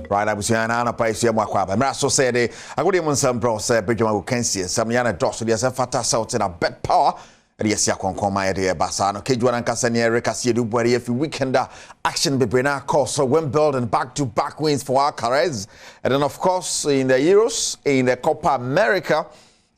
Right, I was saying, I'm not paying more. I'm not so say I go to some bro, say, Badwam can see some yana dots. So there's a fata south in a bed power. And yes, ya kon my idea, Basano, Kjuan and Cassania, Recassi, do worry if weekend action be Brena course. So Wimbledon back-to-back wins for Alcaraz. And then, of course, in the Euros, in the Copa America,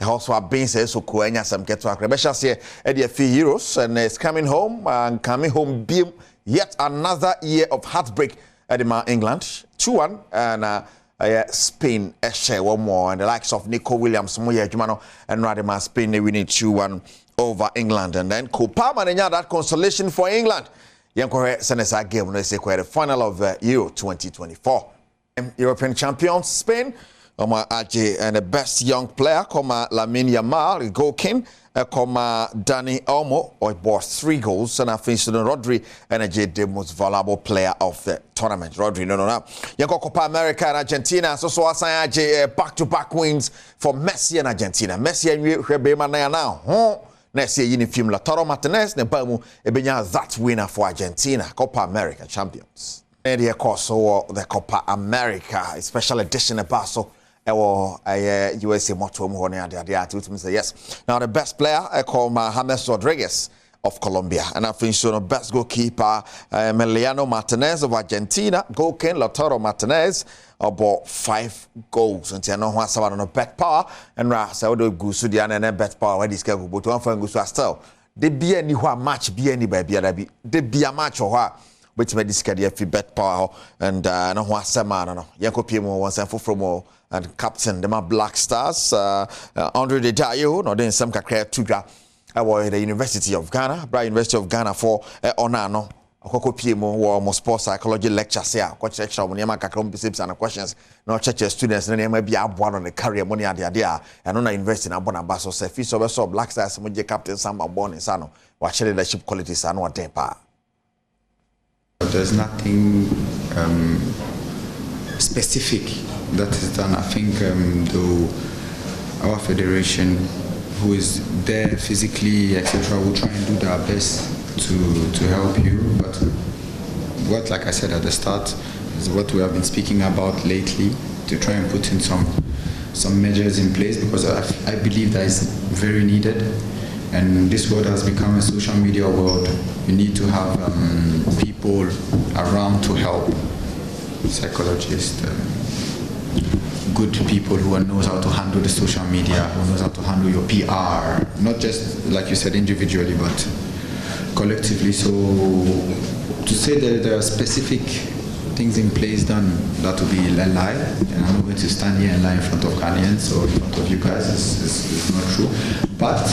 also have been said so Kuenya some get to Akrebesha here at the few Euros and it's coming home beam yet another year of heartbreak at the England 2-1 and Spain share one more and the likes of Nico Williams Moya Jumano and Radima Spain they winning 2-1 over England and then Copa Manenya that consolation for England. Yankore Senesa game they say the final of Euro 2024. European champions Spain. Aje and the best young player come Lamine Yamal, goal king, come Dani Olmo, or bought 3 goals, and I finished Rodri and Aje the most valuable player of the tournament. Rodri, no. Yanko Copa America and Argentina, so assign Aje back-to-back wins for Messi and Argentina. Messi and Rebema now. Next year, Unifim Lautaro Martinez, Nebamu, Ebenya that winner for Argentina, Copa America champions. And the course the Copa America, a special edition of Basel. USA motto say yes. Now the best player I call James Rodriguez of Colombia, and I finished on the best goalkeeper Emiliano Martinez of Argentina, goal king Lautaro Martinez about 5 goals. And I know what's about on the bet power and Rasa do go to the and bet power where this guy go to one for go to still. They be any match be any baby they be a match or what. Which made this career fi bet power and no what's a man no yanko pimo once and from and captain the Black Stars Andre De Dayo no then some kakra tuga at the University of Ghana University of Ghana for onano akoko pimo wo sports psychology lectures here coach lecture on yama kakra bisips and questions no church students na yama bia aboa no career money ade and no na university na bona baso se fi so Black Stars mo je captain Sam Abon insano wa leadership qualities anu oden pa. There's nothing specific that is done. I think though our federation, who is there physically, etc., will try and do their best to help you. But what, like I said at the start, is what we have been speaking about lately, to try and put in some measures in place, because I believe that is very needed. And this world has become a social media world. You need to have people around to help, psychologists, good people who knows how to handle the social media, who knows how to handle your PR, not just, like you said, individually, but collectively. So to say that there are specific things in place done, that would be a lie, and I'm not going to stand here and lie in front of Ghanaians or in front of you guys. It's not true. But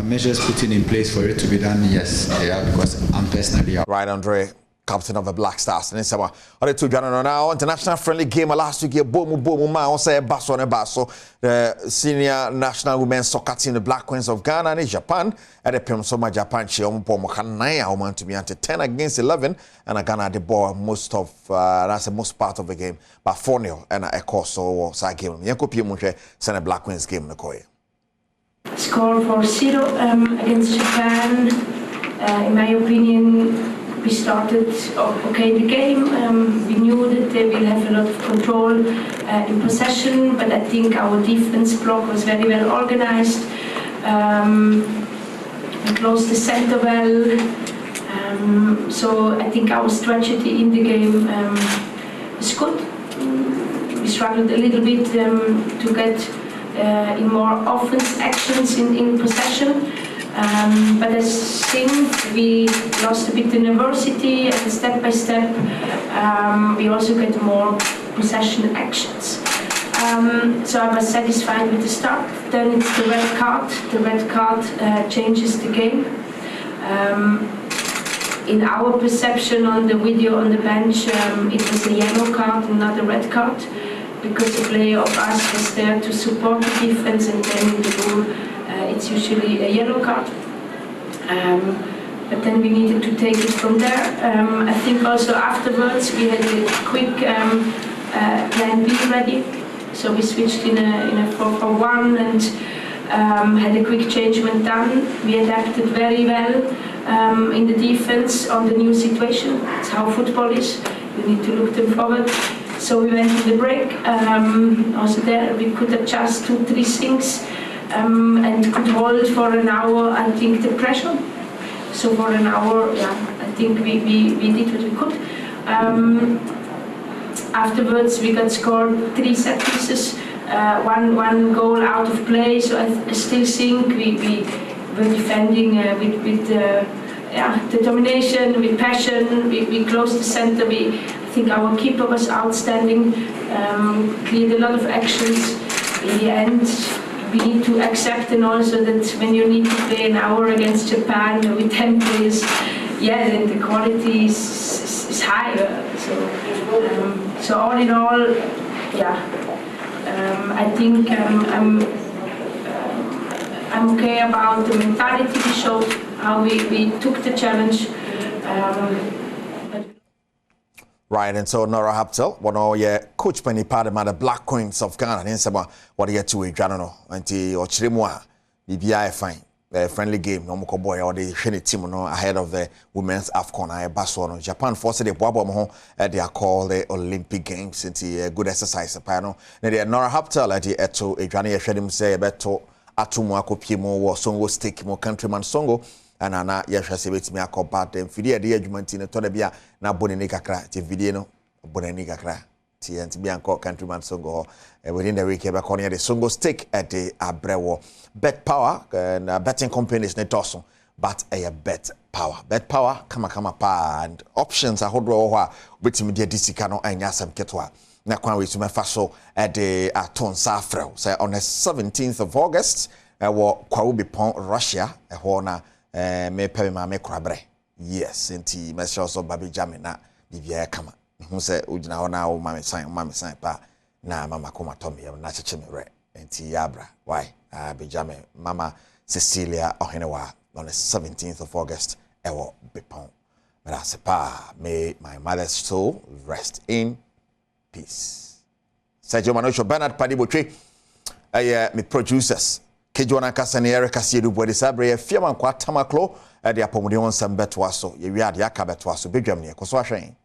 measures put in place for it to be done, yes, yeah, because I'm personally right, Andre, captain of the Black Stars. And it's our other 2 January now international friendly game last week. Boom, man, say Basso and Basso, the senior national women's soccer team, the Black Queens of Ghana and Japan. At the Pemsoma Japan, she almost to be at 10 against 11, and Ghana the ball most of that's the most part of the game, but 4-0 and a course so side game. Yanko Pimuche send a Black Queens game in the Korea. Score 4-0 against Japan. In my opinion, we started okay the game. We knew that they will have a lot of control in possession, but I think our defense block was very well organized. We closed the center well. So I think our strategy in the game is good. We struggled a little bit to get in more offense actions in possession, but I think we lost a bit the nervosity, and step by step we also get more possession actions. So I was satisfied with the start. Then it's the red card. The red card changes the game. In our perception on the video on the bench, it was a yellow card and not a red card, because the player of us was there to support the defense, and then in the rule it's usually a yellow card. But then we needed to take it from there. I think also afterwards we had a quick plan B ready, so we switched in a 4-4-1 and had a quick change when done. We adapted very well in the defense on the new situation. It's how football is. You need to look them forward. So we went to the break. Also there we could adjust 2-3 things and could hold for an hour, I think, the pressure. So for an hour, yeah, I think we did what we could. Afterwards, we got scored 3 set pieces, one goal out of play. So I still think we were defending with determination, with passion. We closed the center. I think our keeper was outstanding. Cleared a lot of actions. In the end, we need to accept and also that when you need to play an hour against Japan with 10 players, yeah, then the quality is higher. So all in all, yeah, I think I'm okay about the mentality we showed, how we took the challenge. Right, and so Nora Haptel, one of your coach Penny Padma, the Black Queens of Ghana, and some what you to a Janano, until Ochrimwa, BBI fine. A friendly game, no more boy or the Shenny team no ahead of the women's AFCON. I Barcelona. Japan forced the Badwam they are called the Olympic Games. It's a good exercise. Pano. Now Nora Haptel at the Eto a Johnny Shedim say beto Atumwako Pimo or Songo stick more countryman Songo and Anna Yasha me a combat them Fidia the argument in a Tonabia na Bonenica cra to video Bonenica cra. TNT Bianco countryman Songo within the week back on the Songo stick at the Abrewo. Bet power and betting companies ne tosso, but a bet power. Bet power, kama pa and options are hodro with me dear Disicano and Yasam Ketwa. Na kwan we to faso at the Aton Safrel. Say on the 17th of August, wo Kwaubi Pon Russia, a horna me pema me crabre. Yes, enti mesho so baby jamina bibia kama. Who say ujina ona o mama sign pa na mama koma tomi na cheche me re. Enti yabra. Why? Bijame Mama Cecilia Ohenewa on the 17th of August, Ewo Bipon. But I say, may my mother's soul rest in peace. Sergio Manosho Bernard Padibotri, me producers. Kejuana Kasani Erica Siedu Bodisabre, Fiaman Quatamaklo, at the Apomodion Sambetwaso, Yard Yakabetwaso, Bijamni, Koswashain.